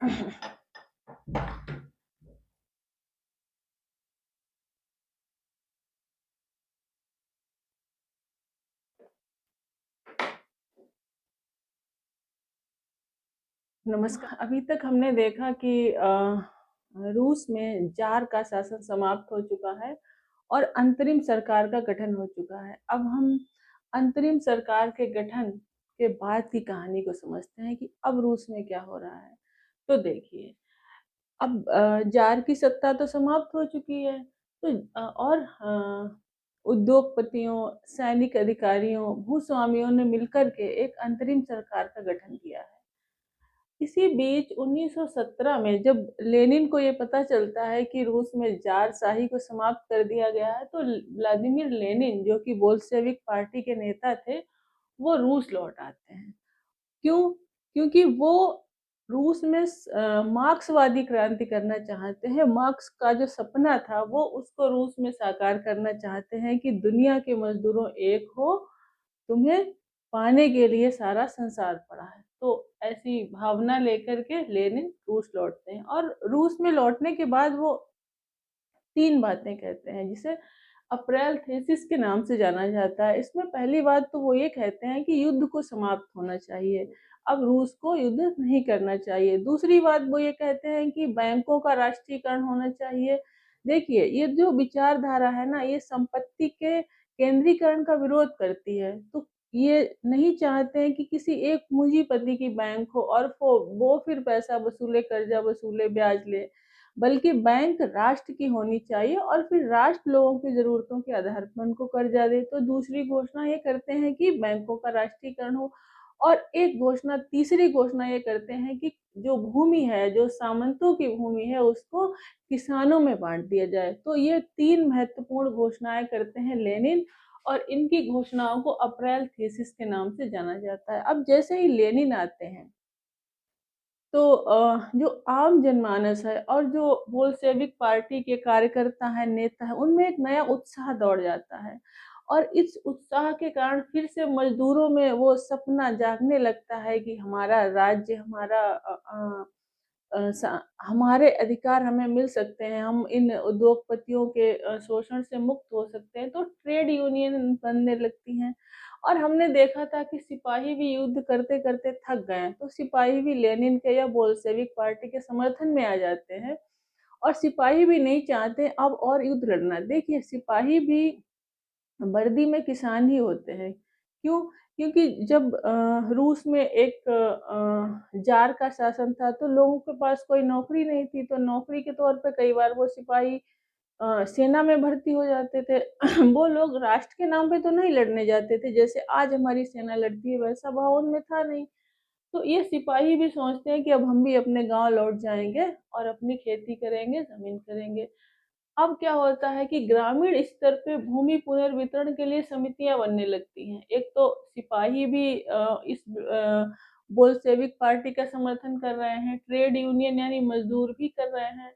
नमस्कार। अभी तक हमने देखा कि रूस में ज़ार का शासन समाप्त हो चुका है और अंतरिम सरकार का गठन हो चुका है। अब हम अंतरिम सरकार के गठन के बाद की कहानी को समझते हैं कि अब रूस में क्या हो रहा है। तो देखिए, अब ज़ार की सत्ता तो समाप्त हो चुकी है, तो और उद्योगपतियों, सैनिक अधिकारियों, भूस्वामियों ने मिलकर के एक अंतरिम सरकार का गठन किया है। इसी बीच 1917 में जब लेनिन को ये पता चलता है कि रूस में जार शाही को समाप्त कर दिया गया है, तो व्लादिमीर लेनिन जो कि बोल्शेविक पार्टी के नेता थे, वो रूस लौट आते हैं। क्यों? क्योंकि वो रूस में मार्क्सवादी क्रांति करना चाहते हैं। मार्क्स का जो सपना था वो उसको रूस में साकार करना चाहते हैं कि दुनिया के मजदूरों एक हो, तुम्हें पाने के लिए सारा संसार पड़ा है। तो ऐसी भावना लेकर के लेनिन रूस लौटते हैं और रूस में लौटने के बाद वो 3 बातें कहते हैं जिसे अप्रैल थीसिस के नाम से जाना जाता है। इसमें पहली बात तो वो ये कहते हैं कि युद्ध को समाप्त होना चाहिए। अब रूस को युद्ध नहीं करना चाहिए। दूसरी बात वो ये कहते हैं कि बैंकों का राष्ट्रीयकरण होना चाहिए। देखिए, ये जो विचारधारा है ना, ये संपत्ति के केंद्रीकरण का विरोध करती है। तो ये नहीं चाहते हैं कि किसी एक पूंजीपति की बैंक हो और वो फिर पैसा वसूले, कर्जा वसूले, ब्याज ले। बल्कि बैंक राष्ट्र की होनी चाहिए और फिर राष्ट्र लोगों की जरूरतों के आधार पर उनको कर्जा दे। तो दूसरी घोषणा ये करते हैं कि बैंकों का राष्ट्रीयकरण हो और एक घोषणा, तीसरी घोषणा ये करते हैं कि जो भूमि है, जो सामंतों की भूमि है, उसको किसानों में बांट दिया जाए। तो ये 3 महत्वपूर्ण घोषणाएं करते हैं लेनिन और इनकी घोषणाओं को अप्रैल थीसिस के नाम से जाना जाता है। अब जैसे ही लेनिन आते हैं, तो जो आम जनमानस है और जो बोल्शेविक पार्टी के कार्यकर्ता हैं, नेता हैं, उनमें एक नया उत्साह दौड़ जाता है और इस उत्साह के कारण फिर से मजदूरों में वो सपना जागने लगता है कि हमारा राज्य, हमारे अधिकार हमें मिल सकते हैं, हम इन उद्योगपतियों के शोषण से मुक्त हो सकते हैं। तो ट्रेड यूनियन बनने लगती हैं और हमने देखा था कि सिपाही भी युद्ध करते करते थक गए हैं, तो सिपाही भी लेनिन के या बोल्शेविक पार्टी के समर्थन में आ जाते हैं और सिपाही भी नहीं चाहते अब और युद्ध लड़ना। देखिए, सिपाही भी वर्दी में किसान ही होते हैं। क्यों? क्योंकि जब रूस में एक जार का शासन था, तो लोगों के पास कोई नौकरी नहीं थी, तो नौकरी के तौर पे कई बार वो सिपाही सेना में भर्ती हो जाते थे। वो लोग राष्ट्र के नाम पे तो नहीं लड़ने जाते थे, जैसे आज हमारी सेना लड़ती है, वैसा भाव उनमें था नहीं। तो ये सिपाही भी सोचते हैं कि अब हम भी अपने गांव लौट जाएंगे और अपनी खेती करेंगे, जमीन करेंगे। अब क्या होता है कि ग्रामीण स्तर पे भूमि पुनर्वितरण के लिए समितियां बनने लगती हैं। एक तो सिपाही भी इस बोल्शेविक पार्टी का समर्थन कर रहे हैं, ट्रेड यूनियन यानी मजदूर भी कर रहे हैं।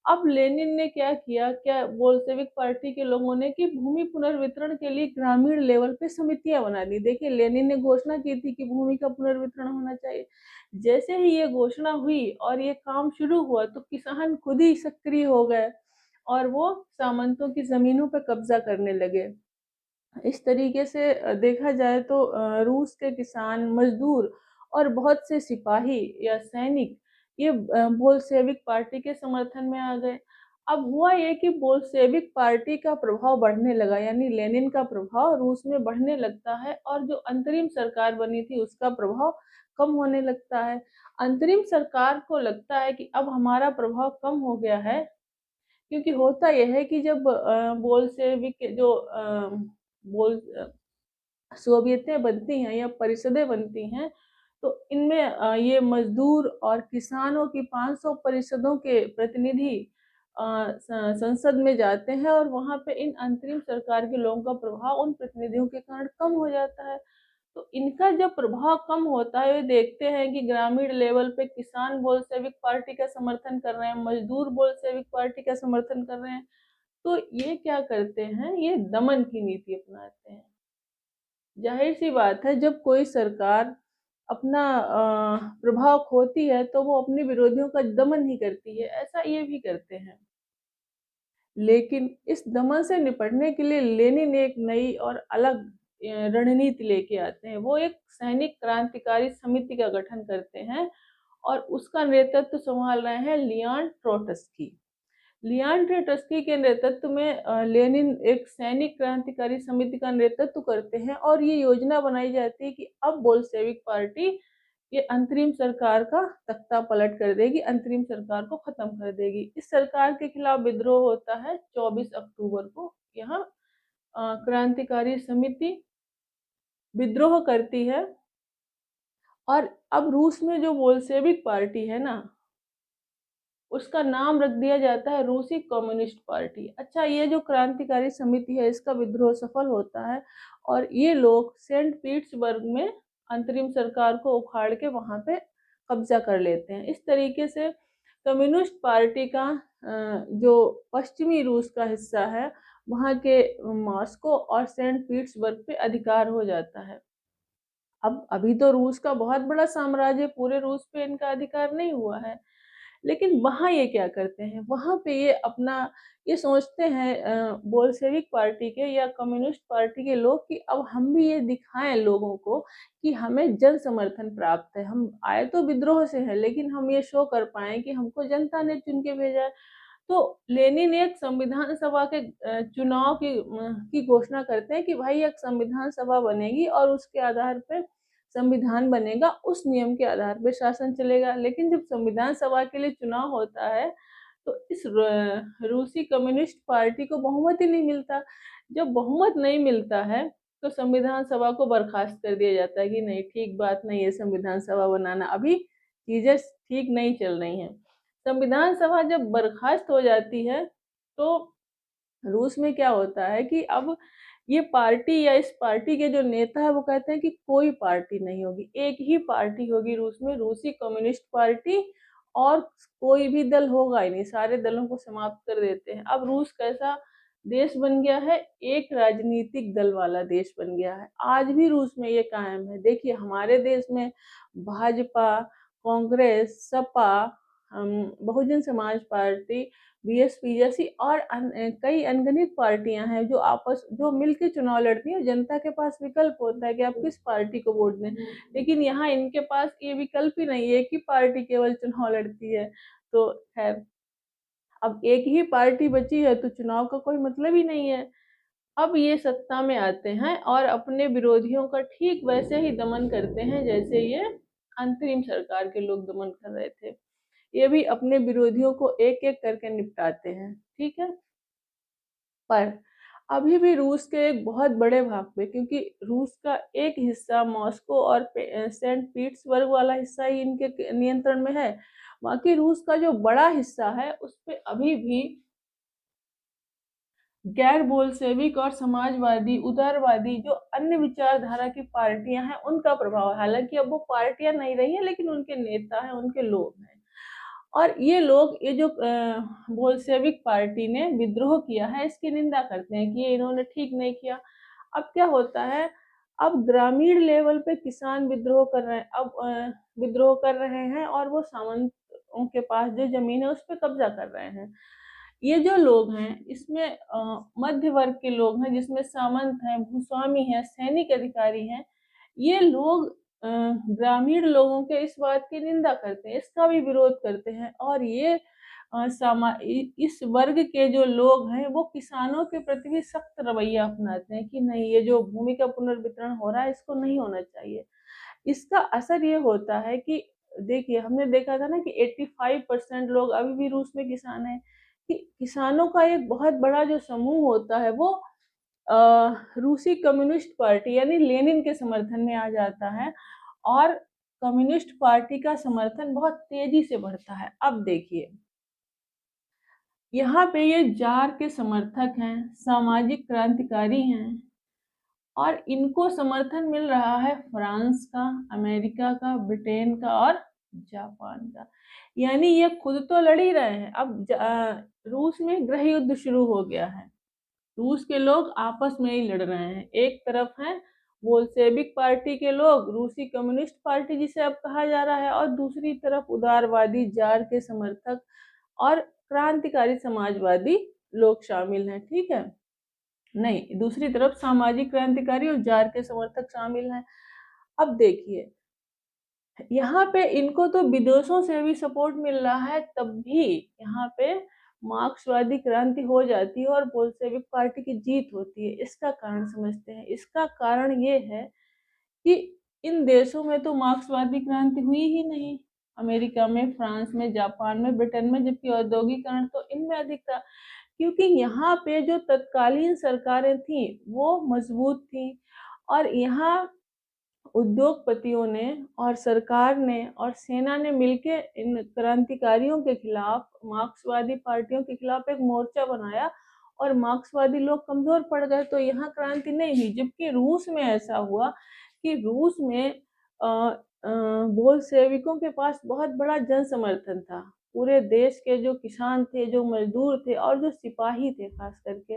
अब लेनिन ने क्या किया, क्या बोल्शेविक पार्टी के लोगों ने, कि भूमि पुनर्वितरण के लिए ग्रामीण लेवल पे समितियां बना दी। देखिए, लेनिन ने घोषणा की थी कि भूमि का पुनर्वितरण होना चाहिए। जैसे ही ये घोषणा हुई और ये काम शुरू हुआ, तो किसान खुद ही सक्रिय हो गए और वो सामंतों की जमीनों पर कब्जा करने लगे। इस तरीके से देखा जाए तो रूस के किसान, मजदूर और बहुत से सिपाही या सैनिक ये बोल्शेविक पार्टी के समर्थन में आ गए। अब हुआ ये कि बोल्शेविक पार्टी का प्रभाव बढ़ने लगा, यानी लेनिन का प्रभाव रूस में बढ़ने लगता है और जो अंतरिम सरकार बनी थी उसका प्रभाव कम होने लगता है। अंतरिम सरकार को लगता है कि अब हमारा प्रभाव कम हो गया है, क्योंकि होता यह है कि जब बोल्शेविक जो बोल सोवियतें बनती हैं या परिषदें बनती हैं, तो इनमें ये मजदूर और किसानों की 500 परिषदों के प्रतिनिधि संसद में जाते हैं और वहां पे इन अंतरिम सरकार के लोगों का प्रभाव उन प्रतिनिधियों के कारण कम हो जाता है। तो इनका जब प्रभाव कम होता है, वे देखते हैं कि ग्रामीण लेवल पे किसान बोल्शेविक पार्टी का समर्थन कर रहे हैं, मजदूर बोल्शेविक पार्टी का समर्थन कर रहे हैं, तो ये क्या करते हैं, ये दमन की नीति अपनाते हैं। जाहिर सी बात है, जब कोई सरकार अपना प्रभाव खोती है तो वो अपने विरोधियों का दमन ही करती है, ऐसा ये भी करते हैं। लेकिन इस दमन से निपटने के लिए लेनिन एक नई और अलग रणनीति लेके आते हैं। वो एक सैनिक क्रांतिकारी समिति का गठन करते हैं और उसका नेतृत्व संभाल रहे हैं लियोन ट्रोट्स्की। लियोन ट्रोट्स्की के नेतृत्व में लेनिन एक सैनिक क्रांतिकारी समिति का नेतृत्व करते हैं और ये योजना बनाई जाती है कि अब बोल्शेविक पार्टी ये अंतरिम सरकार का तख्ता पलट कर देगी, अंतरिम सरकार को खत्म कर देगी। इस सरकार के खिलाफ विद्रोह होता है 24 अक्टूबर को। यहाँ क्रांतिकारी समिति विद्रोह करती है और अब रूस में जो बोल्शेविक पार्टी है ना, उसका नाम रख दिया जाता है रूसी कम्युनिस्ट पार्टी। अच्छा, ये जो क्रांतिकारी समिति है इसका विद्रोह सफल होता है और ये लोग सेंट पीटर्सबर्ग में अंतरिम सरकार को उखाड़ के वहां पे कब्जा कर लेते हैं। इस तरीके से कम्युनिस्ट पार्टी का जो पश्चिमी रूस का हिस्सा है वहां के मॉस्को और सेंट पीटर्सबर्ग पे अधिकार हो जाता है। अब अभी तो रूस का बहुत बड़ा साम्राज्य, पूरे रूस पे इनका अधिकार नहीं हुआ है, लेकिन वहाँ ये क्या करते हैं, वहाँ पे ये अपना ये सोचते हैं बोल्शेविक पार्टी के या कम्युनिस्ट पार्टी के लोग कि अब हम भी ये दिखाएं लोगों को कि हमें जन समर्थन प्राप्त है। हम आए तो विद्रोह से हैं, लेकिन हम ये शो कर पाए कि हमको जनता ने चुन के भेजा है। तो लेनिन एक संविधान सभा के चुनाव की घोषणा करते हैं कि भाई एक संविधान सभा बनेगी और उसके आधार पर संविधान बनेगा, उस नियम के आधार पर शासन चलेगा। लेकिन जब संविधान सभा के लिए चुनाव होता है तो इस रूसी कम्युनिस्ट पार्टी को बहुमत ही नहीं मिलता। जब बहुमत नहीं मिलता है तो संविधान सभा को बर्खास्त कर दिया जाता है कि नहीं, ठीक बात नहीं है संविधान सभा बनाना, अभी चीजें ठीक नहीं चल रही हैं। संविधान सभा जब बर्खास्त हो जाती है तो रूस में क्या होता है कि अब ये पार्टी या इस पार्टी के जो नेता है वो कहते हैं कि कोई पार्टी नहीं होगी, एक ही पार्टी होगी रूस में, रूसी कम्युनिस्ट पार्टी, और कोई भी दल होगा ही नहीं, सारे दलों को समाप्त कर देते हैं। अब रूस कैसा देश बन गया है, एक राजनीतिक दल वाला देश बन गया है। आज भी रूस में ये कायम है। देखिए हमारे देश में भाजपा, कांग्रेस, सपा, बहुजन समाज पार्टी, बीएसपी जैसी और कई अनगिनत पार्टियां हैं जो मिलकर चुनाव लड़ती हैं। जनता के पास विकल्प होता है कि आप किस पार्टी को वोट दें, लेकिन यहाँ इनके पास ये विकल्प ही नहीं है, एक ही पार्टी केवल चुनाव लड़ती है। तो खैर, अब एक ही पार्टी बची है तो चुनाव का कोई मतलब ही नहीं है। अब ये सत्ता में आते हैं और अपने विरोधियों का ठीक वैसे ही दमन करते हैं जैसे ये अंतरिम सरकार के लोग दमन कर रहे थे। ये भी अपने विरोधियों को एक एक करके निपटाते हैं, ठीक है। पर अभी भी रूस के एक बहुत बड़े भाग पे, क्योंकि रूस का एक हिस्सा मॉस्को और सेंट पीटर्सबर्ग वाला हिस्सा ही इनके नियंत्रण में है, बाकी रूस का जो बड़ा हिस्सा है उस पे अभी भी गैर बोल्शेविक और समाजवादी, उदारवादी जो अन्य विचारधारा की पार्टियां हैं उनका प्रभाव है। हालांकि अब वो पार्टियां नहीं रही हैं, लेकिन उनके नेता हैं, उनके लोग हैं। और ये लोग ये जो बोल्शेविक पार्टी ने विद्रोह किया है इसकी निंदा करते हैं कि ये इन्होंने ठीक नहीं किया। अब क्या होता है, अब ग्रामीण लेवल पे किसान विद्रोह कर रहे हैं, अब विद्रोह कर रहे हैं और वो सामंतों के पास जो जमीन है उस पर कब्जा कर रहे हैं। ये जो लोग हैं इसमें मध्य वर्ग के लोग हैं, जिसमें सामंत हैं, भूस्वामी हैं, सैनिक अधिकारी हैं। ये लोग ग्रामीण लोगों के इस बात की निंदा करते हैं, इसका भी विरोध करते हैं। और ये इस वर्ग के जो लोग हैं वो किसानों के प्रति भी सख्त रवैया अपनाते हैं कि नहीं, ये जो भूमि का पुनर्वितरण हो रहा है इसको नहीं होना चाहिए। इसका असर ये होता है कि देखिए, हमने देखा था ना कि 85% लोग अभी भी रूस में किसान हैं, कि किसानों का एक बहुत बड़ा जो समूह होता है वो रूसी कम्युनिस्ट पार्टी यानी लेनिन के समर्थन में आ जाता है और कम्युनिस्ट पार्टी का समर्थन बहुत तेजी से बढ़ता है। अब देखिए, यहाँ पे ये जार के समर्थक हैं, सामाजिक क्रांतिकारी हैं और इनको समर्थन मिल रहा है फ्रांस का, अमेरिका का, ब्रिटेन का और जापान का। यानी ये खुद तो लड़ ही रहे हैं। अब रूस में गृह युद्ध शुरू हो गया है, रूस के लोग आपस में ही लड़ रहे हैं। एक तरफ है बोल्शेविक पार्टी के लोग, रूसी कम्युनिस्ट पार्टी जिसे अब कहा जा रहा है, और दूसरी तरफ उदारवादी जार के समर्थक और क्रांतिकारी समाजवादी लोग शामिल हैं। ठीक है, नहीं, दूसरी तरफ सामाजिक क्रांतिकारी और जार के समर्थक शामिल हैं। अब देखिए, यहाँ पे इनको तो विदेशों से भी सपोर्ट मिल रहा है, तब भी यहाँ पे मार्क्सवादी क्रांति हो जाती है और बोल्शेविक पार्टी की जीत होती है। इसका कारण समझते हैं। इसका कारण ये है कि इन देशों में तो मार्क्सवादी क्रांति हुई ही नहीं। अमेरिका में, फ्रांस में, जापान में, ब्रिटेन में, जबकि औद्योगिकरण तो इनमें अधिक था, क्योंकि यहाँ पे जो तत्कालीन सरकारें थी वो मजबूत थी, और यहाँ उद्योगपतियों ने और सरकार ने और सेना ने मिलके इन क्रांतिकारियों के खिलाफ, मार्क्सवादी पार्टियों के खिलाफ एक मोर्चा बनाया, और मार्क्सवादी लोग कमजोर पड़ गए, तो यहाँ क्रांति नहीं हुई। जबकि रूस में ऐसा हुआ कि रूस में बोल्शेविकों के पास बहुत बड़ा जन समर्थन था। पूरे देश के जो किसान थे, जो मजदूर थे और जो सिपाही थे खास करके,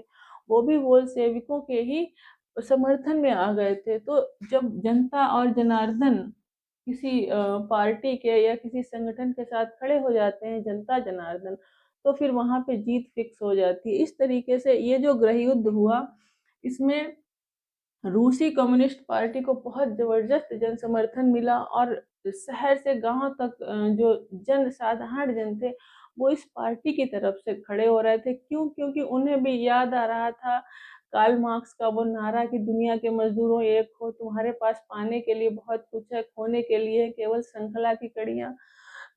वो भी बोल्शेविकों के ही समर्थन में आ गए थे। तो जब जनता और जनार्दन किसी पार्टी के या किसी संगठन के साथ खड़े हो जाते हैं, जनता जनार्दन, तो फिर वहां पे जीत फिक्स हो जाती है। इस तरीके से ये जो गृह युद्ध हुआ, इसमें रूसी कम्युनिस्ट पार्टी को बहुत जबरदस्त जन समर्थन मिला, और शहर से गांव तक जो जन साधारण जन थे वो इस पार्टी की तरफ से खड़े हो रहे थे। क्यों? क्योंकि उन्हें भी याद आ रहा था कार्ल मार्क्स का वो नारा कि दुनिया के मजदूरों एक हो, तुम्हारे पास पाने के लिए बहुत कुछ है, खोने के लिए केवल श्रृंखला की कड़ियां।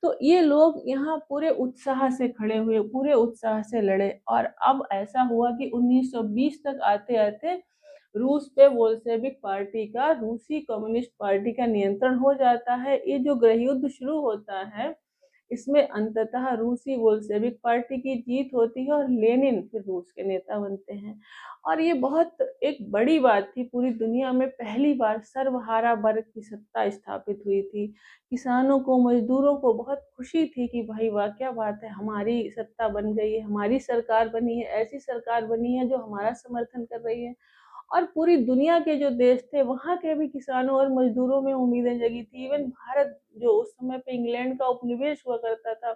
तो ये लोग यहाँ पूरे उत्साह से खड़े हुए, पूरे उत्साह से लड़े, और अब ऐसा हुआ कि 1920 तक आते आते रूस पे बोल्शेविक पार्टी का, रूसी कम्युनिस्ट पार्टी का नियंत्रण हो जाता है। ये जो गृह युद्ध शुरू होता है, इसमें अंततः रूसी बोल्शेविक पार्टी की जीत होती है और लेनिन फिर रूस के नेता बनते हैं। और ये बहुत एक बड़ी बात थी, पूरी दुनिया में पहली बार सर्वहारा वर्ग की सत्ता स्थापित हुई थी। किसानों को, मजदूरों को बहुत खुशी थी कि भाई वाह, क्या बात है, हमारी सत्ता बन गई है, हमारी सरकार बनी है, ऐसी सरकार बनी है जो हमारा समर्थन कर रही है। और पूरी दुनिया के जो देश थे वहाँ के भी किसानों और मजदूरों में उम्मीदें जगी थी। इवन भारत, जो उस समय पे इंग्लैंड का उपनिवेश हुआ करता था,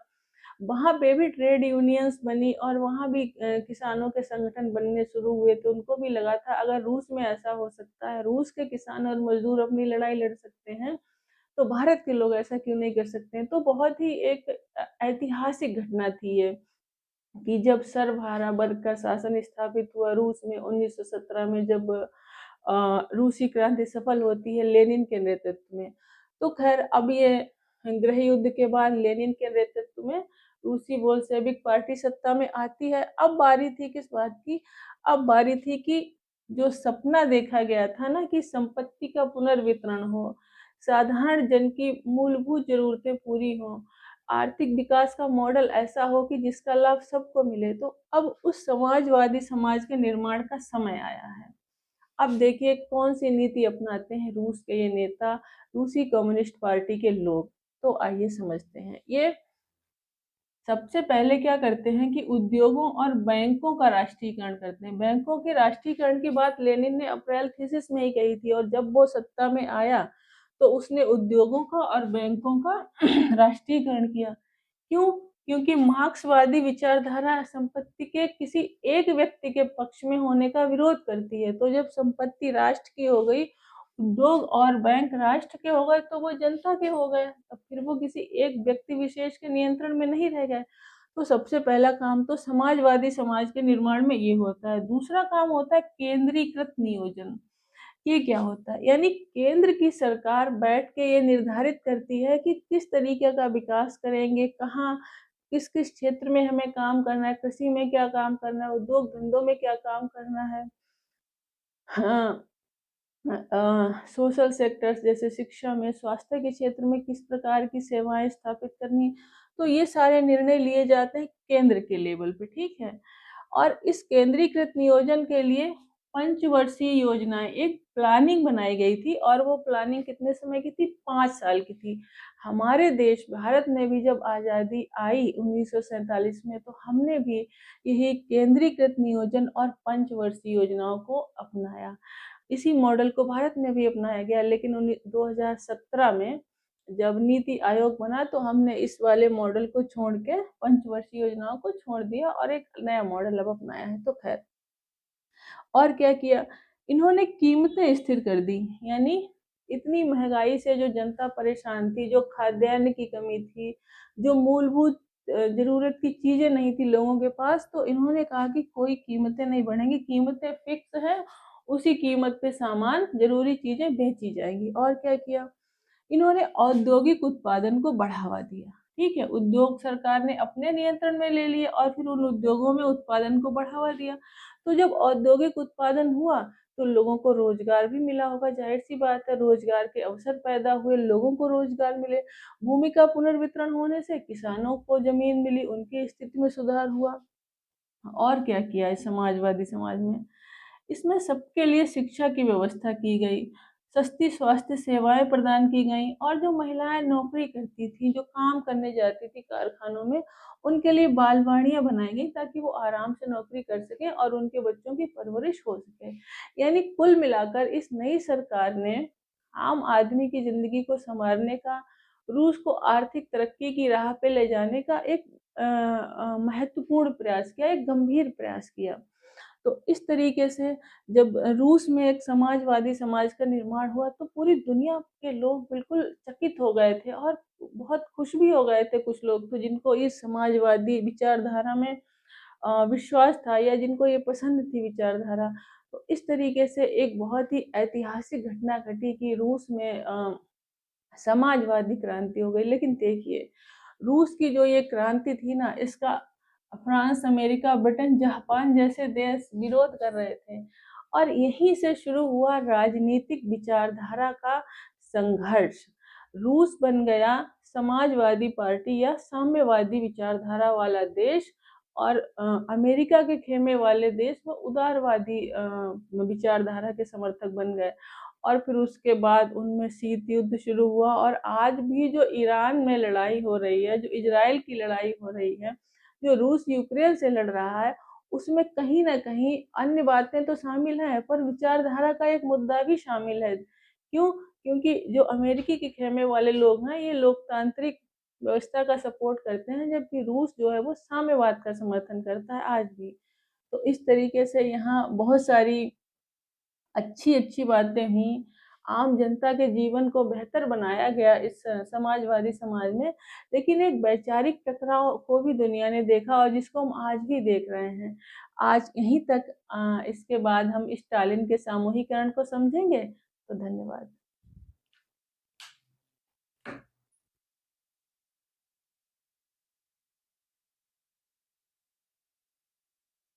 वहाँ पे भी ट्रेड यूनियंस बनी और वहाँ भी किसानों के संगठन बनने शुरू हुए। तो उनको भी लगा था अगर रूस में ऐसा हो सकता है, रूस के किसान और मजदूर अपनी लड़ाई लड़ सकते हैं, तो भारत के लोग ऐसा क्यों नहीं कर सकते हैं। तो बहुत ही एक ऐतिहासिक घटना थी ये, कि जब सर्वहारा वर्ग का शासन स्थापित हुआ रूस में 1917 में, जब रूसी क्रांति सफल होती है लेनिन के नेतृत्व में। तो खैर, अब ये गृह युद्ध के बाद लेनिन के नेतृत्व में रूसी बोल्शेविक पार्टी सत्ता में आती है। अब बारी थी किस बात की? अब बारी थी कि जो सपना देखा गया था ना कि संपत्ति का पुनर्वितरण हो, साधारण जन की मूलभूत जरूरतें पूरी हो, आर्थिक विकास का मॉडल ऐसा हो कि जिसका लाभ सबको मिले, तो अब उस समाजवादी समाज के निर्माण का समय आया है। अब देखिए कौन सी नीति अपनाते हैं रूस के ये नेता, रूसी कम्युनिस्ट पार्टी के लोग। तो आइए समझते हैं। ये सबसे पहले क्या करते हैं कि उद्योगों और बैंकों का राष्ट्रीयकरण करते हैं। बैंकों के राष्ट्रीयकरण की बात लेनिन ने अप्रैल थीसिस में ही कही थी, और जब वो सत्ता में आया तो उसने उद्योगों का और बैंकों का राष्ट्रीयकरण किया। क्यों? क्योंकि मार्क्सवादी विचारधारा संपत्ति के किसी एक व्यक्ति के पक्ष में होने का विरोध करती है। तो जब संपत्ति राष्ट्र की हो गई, उद्योग और बैंक राष्ट्र के हो गए, तो वो जनता के हो गए, अब फिर वो किसी एक व्यक्ति विशेष के नियंत्रण में नहीं रह गए। तो सबसे पहला काम तो समाजवादी समाज के निर्माण में ये होता है। दूसरा काम होता है केंद्रीकृत नियोजन। ये क्या होता है? यानी केंद्र की सरकार बैठ के ये निर्धारित करती है कि किस तरीके का विकास करेंगे, कहाँ, किस किस क्षेत्र में हमें काम करना है, कृषि में क्या काम करना है, उद्योग धंधों में क्या काम करना है, हाँ, सोशल सेक्टर्स जैसे शिक्षा में, स्वास्थ्य के क्षेत्र में किस प्रकार की सेवाएं स्थापित करनी। तो ये सारे निर्णय लिए जाते हैं केंद्र के लेवल पे। ठीक है, और इस केंद्रीकृत नियोजन के लिए पंचवर्षीय योजनाएं, एक प्लानिंग बनाई गई थी, और वो प्लानिंग कितने समय की थी? 5 साल की थी। हमारे देश भारत में भी जब आज़ादी आई 1947 में, तो हमने भी यही केंद्रीकृत नियोजन और पंचवर्षीय योजनाओं को अपनाया। इसी मॉडल को भारत में भी अपनाया गया, लेकिन 2017 में जब नीति आयोग बना तो हमने इस वाले मॉडल को छोड़ के पंचवर्षीय योजनाओं को छोड़ दिया और एक नया मॉडल अब अपनाया है। तो खैर, और क्या किया, इन्होंने कीमतें स्थिर कर दी। यानी इतनी महंगाई से जो जनता परेशान थी, जो खाद्यान्न की कमी थी, जो मूलभूत जरूरत की चीजें नहीं थी लोगों के पास, तो इन्होंने कहा कि कोई कीमतें नहीं बढ़ेंगी, कीमतें फिक्स है, उसी कीमत पे सामान, जरूरी चीजें बेची जाएंगी। और क्या किया, इन्होंने औद्योगिक उत्पादन को बढ़ावा दिया। ठीक है, उद्योग सरकार ने अपने नियंत्रण में ले लिए और फिर उन उद्योगों में उत्पादन को बढ़ावा दिया। तो जब औद्योगिक उत्पादन हुआ तो लोगों को रोजगार भी मिला होगा, जाहिर सी बात है, रोजगार के अवसर पैदा हुए, लोगों को रोजगार मिले। भूमि का पुनर्वितरण होने से किसानों को जमीन मिली, उनकी स्थिति में सुधार हुआ। और क्या किया है समाजवादी समाज में, इसमें सबके लिए शिक्षा की व्यवस्था की गई, सस्ती स्वास्थ्य सेवाएं प्रदान की गई, और जो महिलाएं नौकरी करती थी, जो काम करने जाती थी कारखानों में, उनके लिए बालवाड़ियां बनाई गई ताकि वो आराम से नौकरी कर सकें और उनके बच्चों की परवरिश हो सके। यानी कुल मिलाकर इस नई सरकार ने आम आदमी की जिंदगी को संवारने का, रूस को आर्थिक तरक्की की राह पे ले जाने का एक महत्वपूर्ण प्रयास किया, एक गंभीर प्रयास किया। तो इस तरीके से जब रूस में एक समाजवादी समाज का निर्माण हुआ तो पूरी दुनिया के लोग बिल्कुल चकित हो गए थे और बहुत खुश भी हो गए थे। कुछ लोग तो जिनको इस समाजवादी विचारधारा में विश्वास था या जिनको ये पसंद थी विचारधारा, तो इस तरीके से एक बहुत ही ऐतिहासिक घटना घटी कि रूस में समाजवादी क्रांति हो गई। लेकिन देखिए, रूस की जो ये क्रांति थी ना, इसका फ्रांस, अमेरिका, ब्रिटेन, जापान जैसे देश विरोध कर रहे थे, और यहीं से शुरू हुआ राजनीतिक विचारधारा का संघर्ष। रूस बन गया समाजवादी पार्टी या साम्यवादी विचारधारा वाला देश, और अमेरिका के खेमे वाले देश वो उदारवादी विचारधारा के समर्थक बन गए। और फिर उसके बाद उनमें शीत युद्ध शुरू हुआ, और आज भी जो ईरान में लड़ाई हो रही है, जो इजराइल की लड़ाई हो रही है, जो रूस यूक्रेन से लड़ रहा है, उसमें कहीं ना कहीं अन्य बातें तो शामिल हैं पर विचारधारा का एक मुद्दा भी शामिल है। क्यों? क्योंकि जो अमेरिकी के खेमे वाले लोग हैं, ये लोकतांत्रिक व्यवस्था का सपोर्ट करते हैं, जबकि रूस जो है वो साम्यवाद का समर्थन करता है आज भी। तो इस तरीके से यहाँ बहुत सारी अच्छी अच्छी बातें हुई, आम जनता के जीवन को बेहतर बनाया गया इस समाजवादी समाज में। लेकिन एक वैचारिक टकराव को भी दुनिया ने देखा, और जिसको हम आज भी देख रहे हैं। आज यहीं तक, इसके बाद हम स्टालिन के सामूहिकरण को समझेंगे। तो धन्यवाद।